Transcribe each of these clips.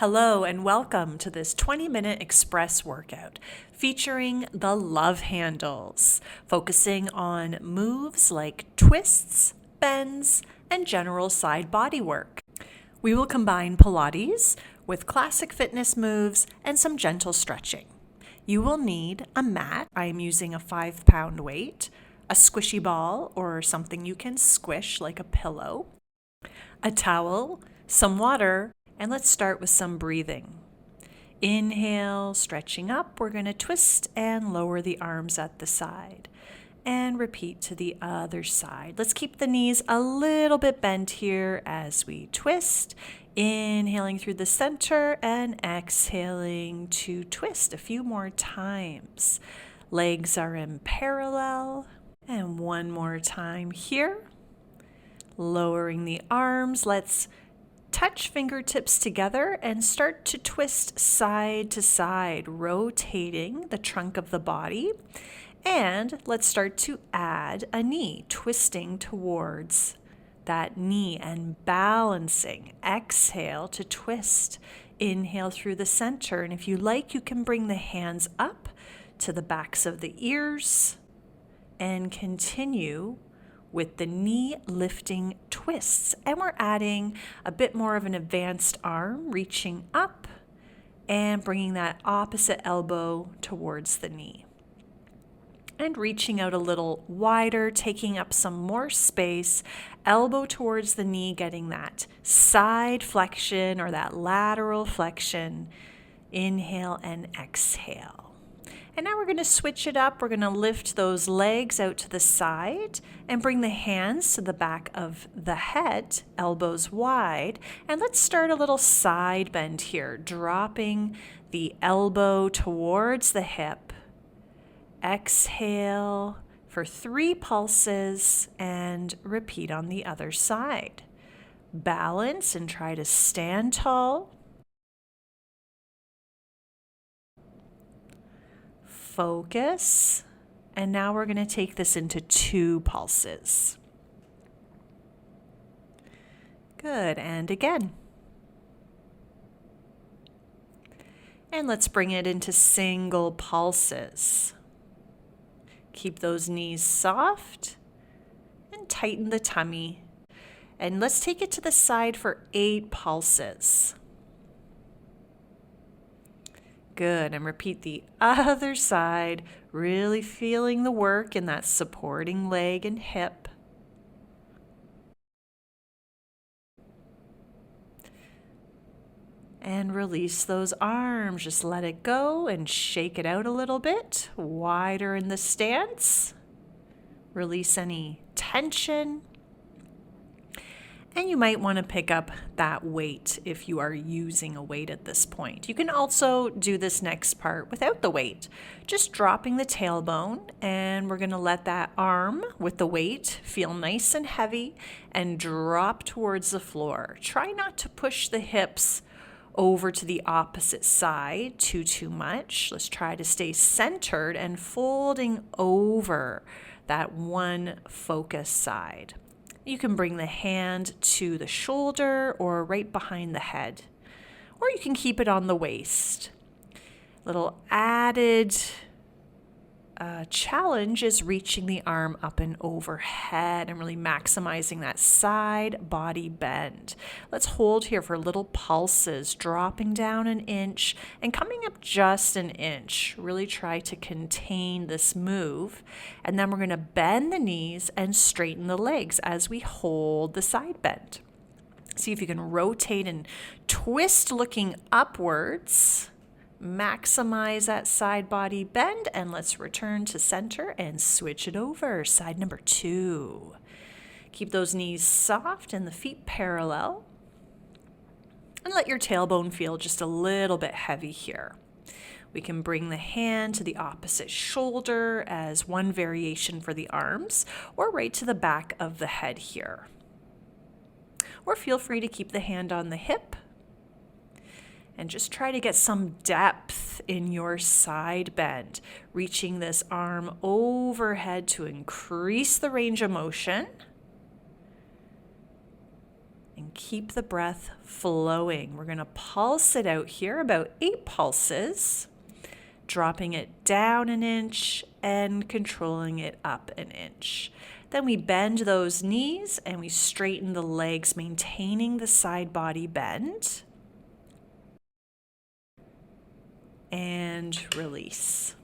Hello and welcome to this 20-minute express workout featuring the love handles, focusing on moves like twists, bends, and general side body work. We will combine Pilates with classic fitness moves and some gentle stretching. You will need a mat. I am using a 5-pound weight, a squishy ball or something you can squish like a pillow, a towel, some water, and let's start with some breathing. Inhale, stretching up. We're going to twist and lower the arms at the side. And repeat to the other side. Let's keep the knees a little bit bent here as we twist. Inhaling through the center and exhaling to twist a few more times. Legs are in parallel. And one more time here. Lowering the arms. Let's touch fingertips together and start to twist side to side, rotating the trunk of the body. And let's start to add a knee, twisting towards that knee and balancing. Exhale to twist. Inhale through the center. And if you like, you can bring the hands up to the backs of the ears and continue with the knee lifting twists. And we're adding a bit more of an advanced arm, reaching up and bringing that opposite elbow towards the knee. And reaching out a little wider, taking up some more space, elbow towards the knee, getting that side flexion or that lateral flexion. Inhale and exhale. And now we're going to switch it up. We're going to lift those legs out to the side and bring the hands to the back of the head, elbows wide. And let's start a little side bend here, dropping the elbow towards the hip. Exhale for 3 pulses and repeat on the other side. Balance and try to stand tall. Focus. And now we're going to take this into 2 pulses. Good. And again. And let's bring it into single pulses. Keep those knees soft and tighten the tummy. And let's take it to the side for 8 pulses. Good, and repeat the other side, really feeling the work in that supporting leg and hip. And release those arms, just let it go and shake it out a little bit, wider in the stance. Release any tension. And you might want to pick up that weight if you are using a weight at this point. You can also do this next part without the weight, just dropping the tailbone, and we're going to let that arm with the weight feel nice and heavy and drop towards the floor. Try not to push the hips over to the opposite side too much. Let's try to stay centered and folding over that one focus side. You can bring the hand to the shoulder or right behind the head, or you can keep it on the waist. Little added challenge is reaching the arm up and overhead and really maximizing that side body bend. Let's hold here for little pulses, dropping down 1 inch and coming up just 1 inch. Really try to contain this move. And then we're going to bend the knees and straighten the legs as we hold the side bend. See if you can rotate and twist looking upwards. Maximize that side body bend, and let's return to center and switch it over. Side number 2. Keep those knees soft and the feet parallel. And let your tailbone feel just a little bit heavy here. We can bring the hand to the opposite shoulder as one variation for the arms, or right to the back of the head here. Or feel free to keep the hand on the hip. And just try to get some depth in your side bend, reaching this arm overhead to increase the range of motion. And keep the breath flowing. We're going to pulse it out here, about 8 pulses, dropping it down an inch and controlling it up an inch. Then we bend those knees and we straighten the legs, maintaining the side body bend. And release.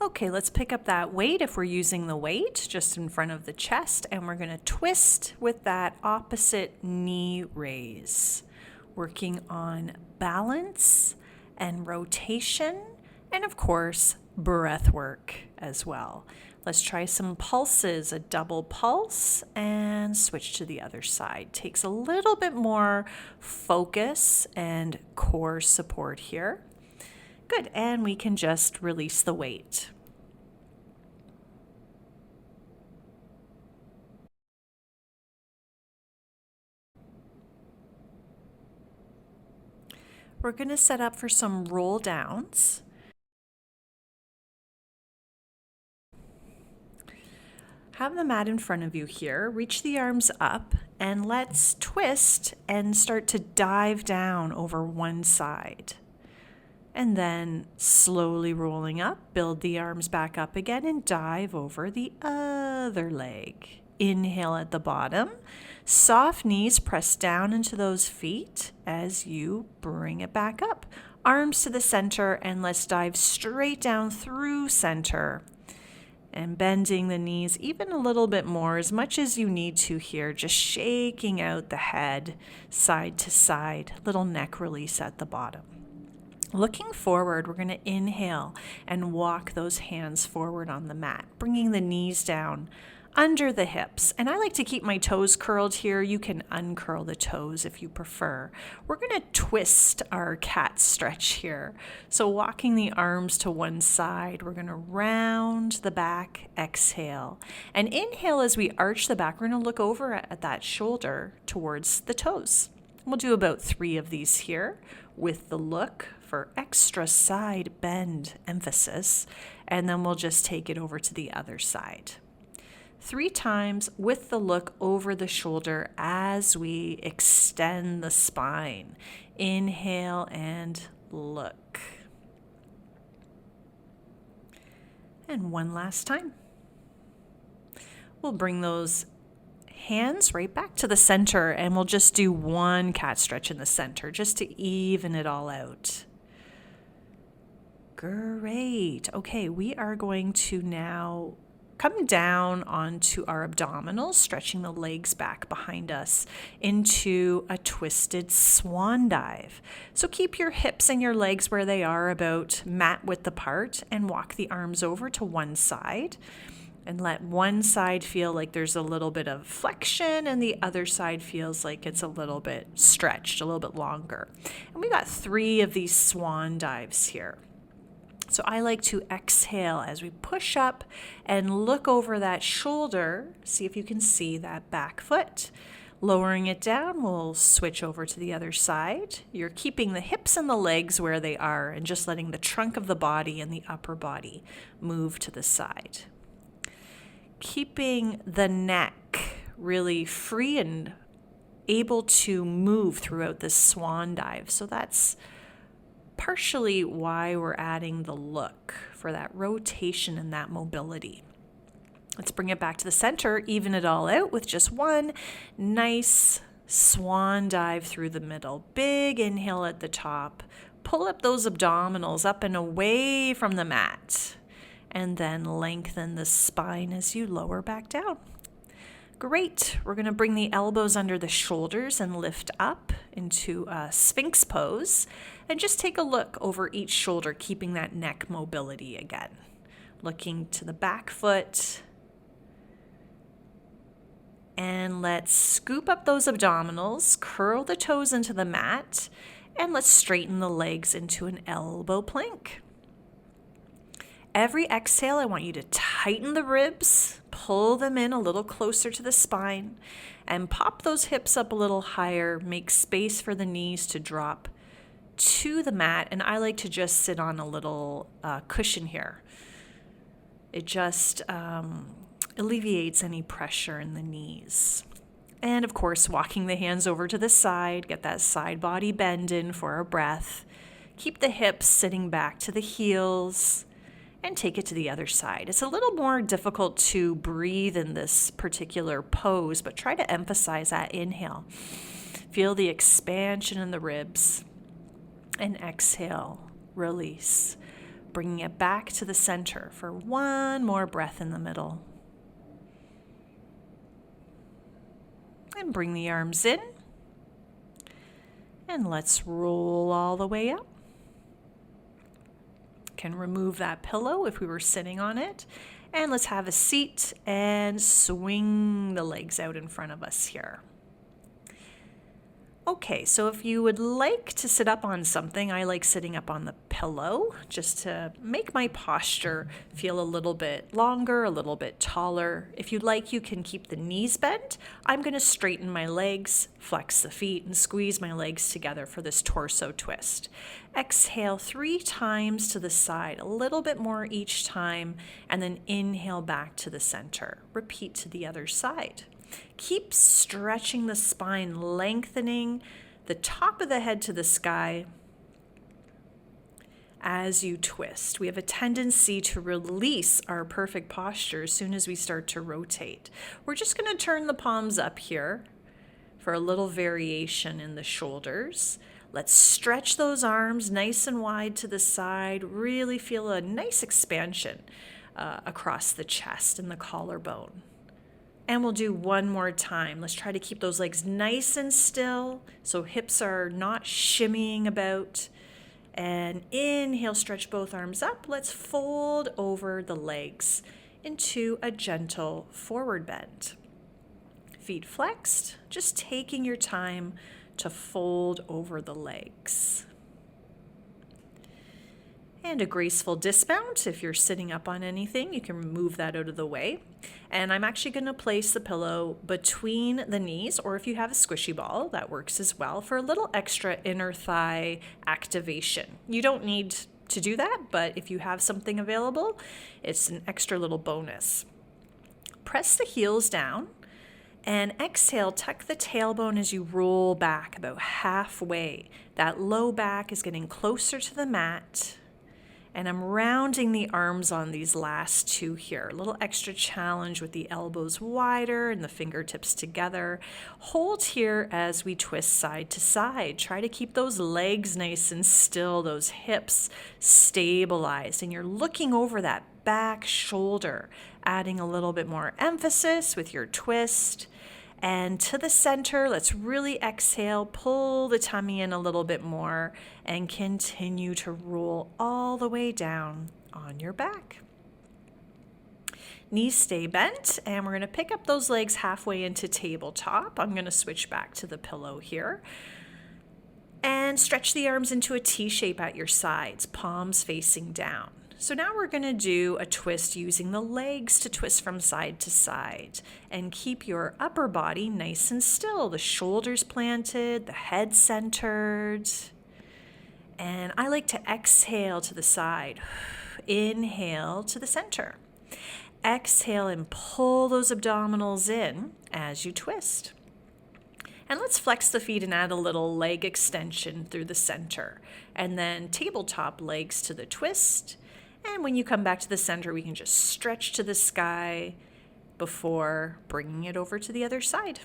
Okay, let's pick up that weight if we're using the weight just in front of the chest, and we're going to twist with that opposite knee raise, working on balance and rotation, and of course, breath work as well. Let's try some pulses, a double pulse, and switch to the other side. Takes a little bit more focus and core support here. Good, and we can just release the weight. We're going to set up for some roll downs. Have the mat in front of you here. Reach the arms up and let's twist and start to dive down over one side. And then slowly rolling up, build the arms back up again and dive over the other leg. Inhale at the bottom. Soft knees press down into those feet as you bring it back up. Arms to the center, and let's dive straight down through center. And bending the knees even a little bit more, as much as you need to here, just shaking out the head side to side, little neck release at the bottom. Looking forward, we're going to inhale and walk those hands forward on the mat, bringing the knees down under the hips. And I like to keep my toes curled here. You can uncurl the toes if you prefer. We're going to twist our cat stretch here. So walking the arms to one side, we're going to round the back, exhale. And inhale as we arch the back. We're going to look over at that shoulder towards the toes. We'll do about 3 of these here with the look for extra side bend emphasis, and then we'll just take it over to the other side. 3 times with the look over the shoulder as we extend the spine. Inhale and look. And one last time. We'll bring those hands right back to the center, and we'll just do one cat stretch in the center just to even it all out. Great. Okay, we are going to now come down onto our abdominals, stretching the legs back behind us into a twisted swan dive. So keep your hips and your legs where they are, about mat width apart, and walk the arms over to one side. And let one side feel like there's a little bit of flexion and the other side feels like it's a little bit stretched, a little bit longer. And we got 3 of these swan dives here. So I like to exhale as we push up and look over that shoulder. See if you can see that back foot. Lowering it down, we'll switch over to the other side. You're keeping the hips and the legs where they are and just letting the trunk of the body and the upper body move to the side. Keeping the neck really free and able to move throughout this swan dive. So that's partially why we're adding the look, for that rotation and that mobility. Let's bring it back to the center, even it all out with just one nice swan dive through the middle. Big inhale at the top. Pull up those abdominals up and away from the mat. And then lengthen the spine as you lower back down. Great. We're going to bring the elbows under the shoulders and lift up into a Sphinx pose. And just take a look over each shoulder, keeping that neck mobility again. Looking to the back foot. And let's scoop up those abdominals, curl the toes into the mat, and let's straighten the legs into an elbow plank. Every exhale, I want you to tighten the ribs, pull them in a little closer to the spine, and pop those hips up a little higher. Make space for the knees to drop to the mat, and I like to just sit on a little cushion here. It just alleviates any pressure in the knees. And of course, walking the hands over to the side, get that side body bend in for our breath. Keep the hips sitting back to the heels and take it to the other side. It's a little more difficult to breathe in this particular pose, but try to emphasize that inhale. Feel the expansion in the ribs. And exhale, release, bringing it back to the center for one more breath in the middle. And bring the arms in. And let's roll all the way up. Can remove that pillow if we were sitting on it. And let's have a seat and swing the legs out in front of us here. Okay, so if you would like to sit up on something, I like sitting up on the pillow just to make my posture feel a little bit longer, a little bit taller. If you'd like, you can keep the knees bent. I'm going to straighten my legs, flex the feet, and squeeze my legs together for this torso twist. Exhale 3 times to the side, a little bit more each time, and then inhale back to the center. Repeat to the other side. Keep stretching the spine, lengthening the top of the head to the sky as you twist. We have a tendency to release our perfect posture as soon as we start to rotate. We're just going to turn the palms up here for a little variation in the shoulders. Let's stretch those arms nice and wide to the side. Really feel a nice expansion across the chest and the collarbone. And we'll do one more time. Let's try to keep those legs nice and still so hips are not shimmying about. And inhale, stretch both arms up. Let's fold over the legs into a gentle forward bend. Feet flexed, just taking your time to fold over the legs. And a graceful dismount. If you're sitting up on anything, you can move that out of the way. And I'm actually going to place the pillow between the knees, or if you have a squishy ball, that works as well, for a little extra inner thigh activation. You don't need to do that, but if you have something available, it's an extra little bonus. Press the heels down and exhale, tuck the tailbone as you roll back about halfway. That low back is getting closer to the mat. And I'm rounding the arms on these last 2 here. A little extra challenge with the elbows wider and the fingertips together. Hold here as we twist side to side. Try to keep those legs nice and still, those hips stabilized. And you're looking over that back shoulder, adding a little bit more emphasis with your twist. And to the center, let's really exhale, pull the tummy in a little bit more, and continue to roll all the way down on your back. Knees stay bent, and we're going to pick up those legs halfway into tabletop. I'm going to switch back to the pillow here. And stretch the arms into a T shape at your sides, palms facing down. So now we're going to do a twist using the legs to twist from side to side, and keep your upper body nice and still, the shoulders planted, the head centered. And I like to exhale to the side, inhale to the center. Exhale and pull those abdominals in as you twist. And let's flex the feet and add a little leg extension through the center, and then tabletop legs to the twist. And when you come back to the center, we can just stretch to the sky before bringing it over to the other side.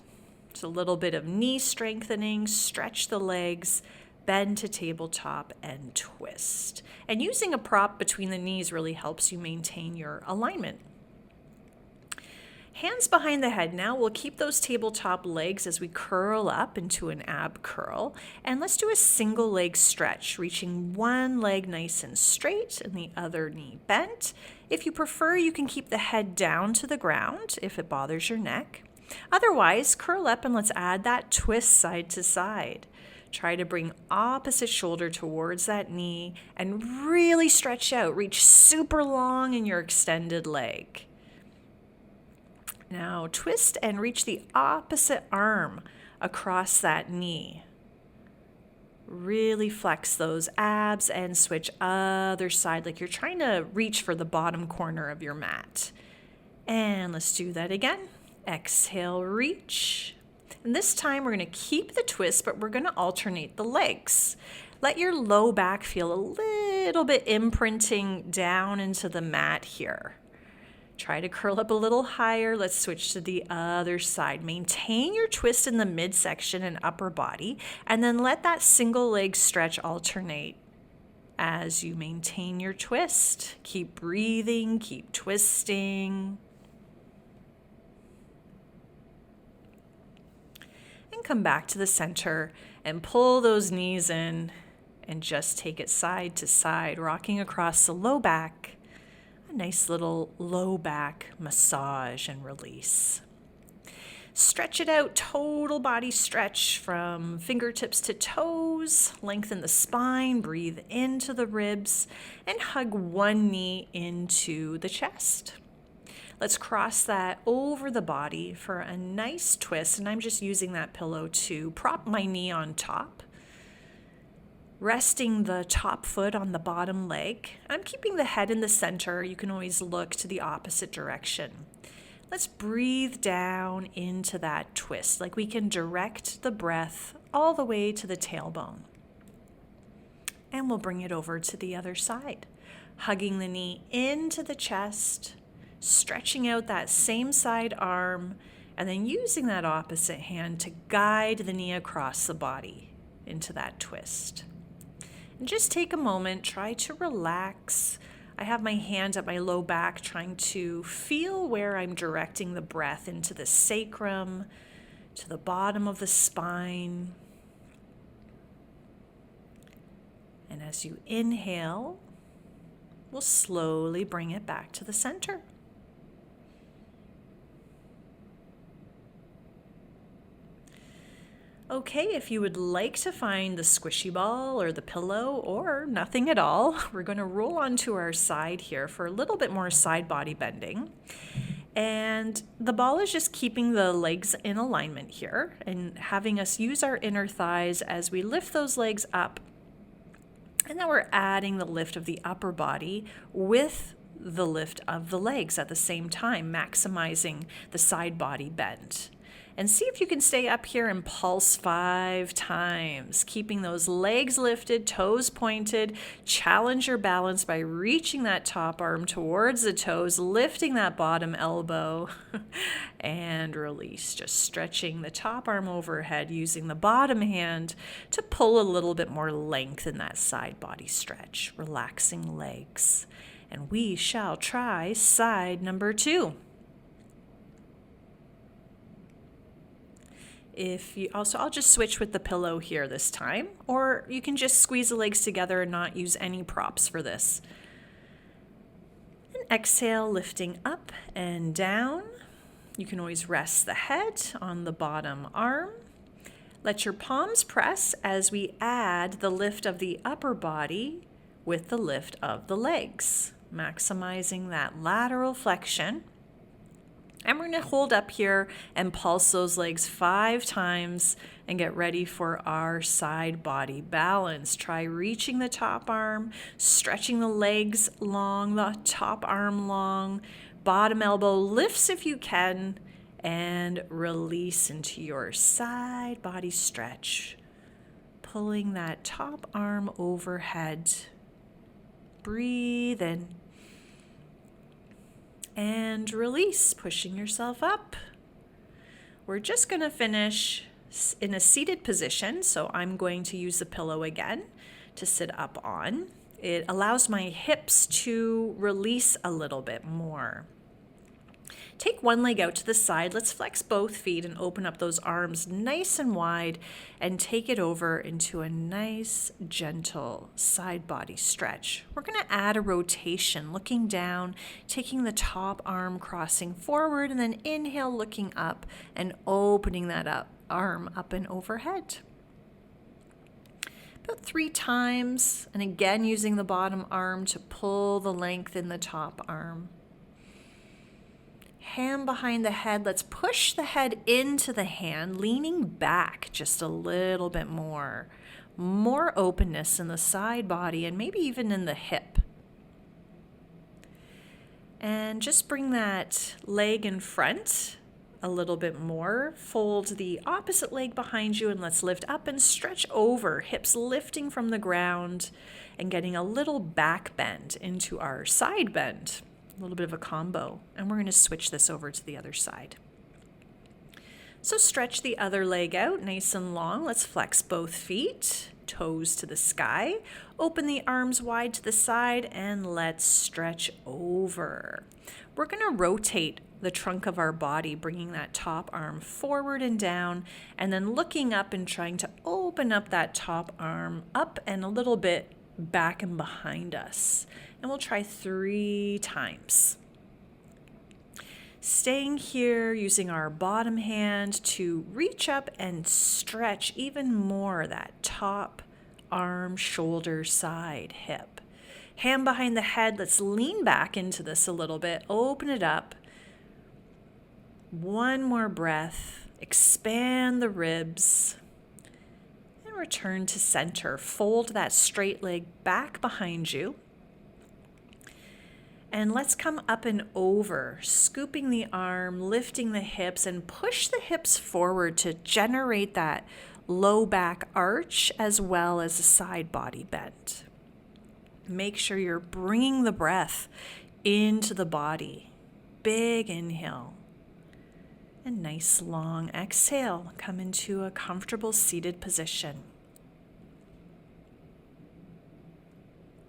Just a little bit of knee strengthening, stretch the legs, bend to tabletop, and twist. And using a prop between the knees really helps you maintain your alignment. Hands behind the head now. We'll keep those tabletop legs as we curl up into an ab curl. And let's do a single leg stretch, reaching one leg nice and straight and the other knee bent. If you prefer, you can keep the head down to the ground if it bothers your neck. Otherwise, curl up and let's add that twist side to side. Try to bring opposite shoulder towards that knee and really stretch out. Reach super long in your extended leg. Now twist and reach the opposite arm across that knee. Really flex those abs and switch other side like you're trying to reach for the bottom corner of your mat. And let's do that again. Exhale, reach. And this time we're going to keep the twist, but we're going to alternate the legs. Let your low back feel a little bit imprinting down into the mat here. Try to curl up a little higher. Let's switch to the other side. Maintain your twist in the midsection and upper body, and then let that single leg stretch alternate as you maintain your twist. Keep breathing, keep twisting. And come back to the center and pull those knees in and just take it side to side, rocking across the low back. A nice little low back massage and release. Stretch it out, total body stretch from fingertips to toes. Lengthen the spine, breathe into the ribs, and hug one knee into the chest. Let's cross that over the body for a nice twist, and I'm just using that pillow to prop my knee on top. Resting the top foot on the bottom leg. I'm keeping the head in the center. You can always look to the opposite direction. Let's breathe down into that twist, like we can direct the breath all the way to the tailbone. And we'll bring it over to the other side. Hugging the knee into the chest, stretching out that same side arm, and then using that opposite hand to guide the knee across the body into that twist. And just take a moment, try to relax. I have my hand at my low back, trying to feel where I'm directing the breath into the sacrum, to the bottom of the spine. And as you inhale, we'll slowly bring it back to the center. Okay, if you would like to find the squishy ball or the pillow or nothing at all, we're going to roll onto our side here for a little bit more side body bending. And the ball is just keeping the legs in alignment here and having us use our inner thighs as we lift those legs up. And then we're adding the lift of the upper body with the lift of the legs at the same time, maximizing the side body bend. And see if you can stay up here and pulse 5 times, keeping those legs lifted, toes pointed. Challenge your balance by reaching that top arm towards the toes, lifting that bottom elbow, and release. Just stretching the top arm overhead, using the bottom hand to pull a little bit more length in that side body stretch, relaxing legs. And we shall try side number 2. I'll just switch with the pillow here this time, or you can just squeeze the legs together and not use any props for this. And exhale, lifting up and down. You can always rest the head on the bottom arm. Let your palms press as we add the lift of the upper body with the lift of the legs, maximizing that lateral flexion. And we're going to hold up here and pulse those legs 5 times and get ready for our side body balance. Try reaching the top arm, stretching the legs long, the top arm long, bottom elbow lifts if you can, and release into your side body stretch. Pulling that top arm overhead. Breathe in. And release, pushing yourself up. We're just going to finish in a seated position, so I'm going to use the pillow again to sit up on. It allows my hips to release a little bit more. Take one leg out to the side. Let's flex both feet and open up those arms nice and wide and take it over into a nice, gentle side body stretch. We're going to add a rotation, looking down, taking the top arm, crossing forward, and then inhale, looking up and opening that arm up and overhead. About 3 times, and again using the bottom arm to pull the length in the top arm. Hand behind the head. Let's push the head into the hand, leaning back just a little bit more. More openness in the side body and maybe even in the hip. And just bring that leg in front a little bit more. Fold the opposite leg behind you and let's lift up and stretch over, hips lifting from the ground and getting a little back bend into our side bend. A little bit of a combo. And we're going to switch this over to the other side. So stretch the other leg out nice and long. Let's flex both feet, toes to the sky. Open the arms wide to the side and let's stretch over. We're going to rotate the trunk of our body, bringing that top arm forward and down, and then looking up and trying to open up that top arm up and a little bit back and behind us. And we'll try 3 times. Staying here, using our bottom hand to reach up and stretch even more that top arm, shoulder, side, hip. Hand behind the head, let's lean back into this a little bit, open it up. One more breath, expand the ribs, and return to center. Fold that straight leg back behind you. And let's come up and over, scooping the arm, lifting the hips, and push the hips forward to generate that low back arch as well as a side body bend. Make sure you're bringing the breath into the body. Big inhale. And nice long exhale. Come into a comfortable seated position.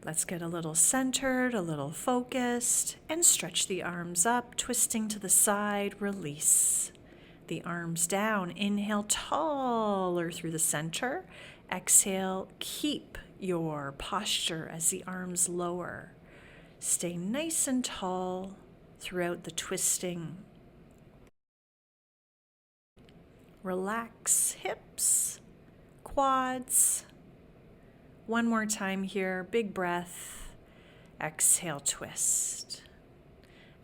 Let's get a little centered, a little focused, and stretch the arms up, twisting to the side, release. The arms down, inhale taller through the center. Exhale, keep your posture as the arms lower. Stay nice and tall throughout the twisting. Relax hips, quads. One more time here, big breath. Exhale, twist.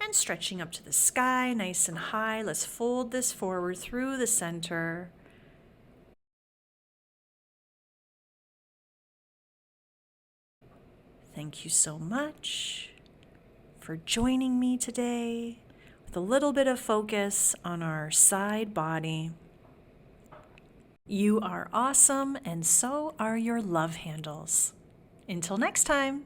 And stretching up to the sky, nice and high. Let's fold this forward through the center. Thank you so much for joining me today with a little bit of focus on our side body. You are awesome, and so are your love handles. Until next time.